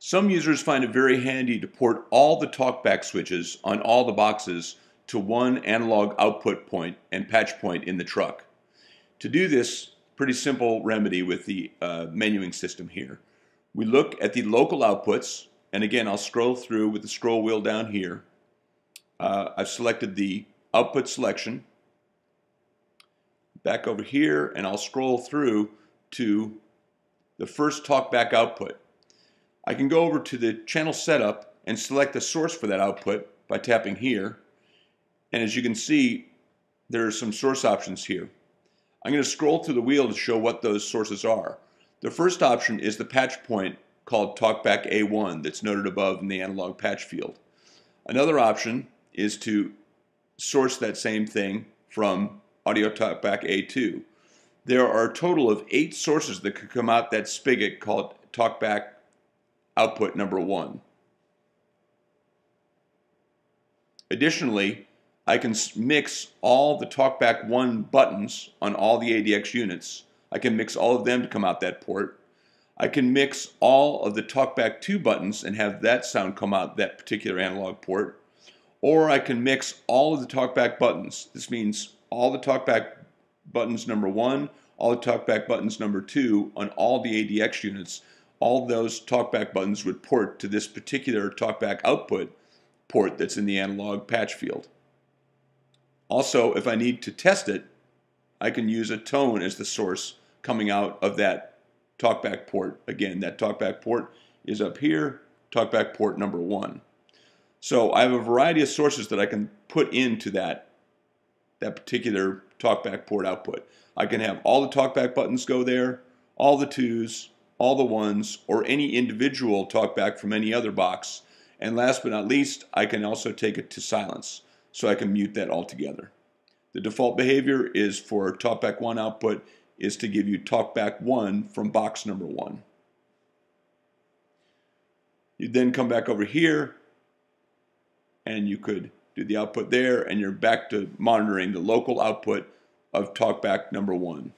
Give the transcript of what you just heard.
Some users find it very handy to port all the talkback switches on all the boxes to one analog output point and patch point in the truck. To do this, pretty simple remedy with the menuing system here. We look at the local outputs, and again I'll scroll through with the scroll wheel down here. I've selected the output selection. Back over here, and I'll scroll through to the first talkback output. I can go over to the channel setup and select the source for that output by tapping here. And as you can see, there are some source options here. I'm going to scroll through the wheel to show what those sources are. The first option is the patch point called talkback A1 that's noted above in the analog patch field. Another option is to source that same thing from audio talkback A2. There are a total of 8 sources that could come out that spigot called talkback output number 1. Additionally, I can mix all the talkback 1 buttons on all the ADX units. I can mix all of them to come out that port. I can mix all of the talkback 2 buttons and have that sound come out that particular analog port. Or I can mix all of the talkback buttons. This means all the talkback buttons number 1, all the talkback buttons number 2 on all the ADX units. All those talkback buttons would port to this particular talkback output port that's in the analog patch field. Also, if I need to test it, I can use a tone as the source coming out of that talkback port. Again, that talkback port is up here, talkback port number 1. So I have a variety of sources that I can put into that particular talkback port output. I can have all the talkback buttons go there, all the 2s, all the 1s, or any individual talkback from any other box. And last but not least, I can also take it to silence, so I can mute that altogether. The default behavior is for talkback 1 output is to give you talkback 1 from box number 1. You then come back over here, and you could do the output there, and you're back to monitoring the local output of talkback number 1.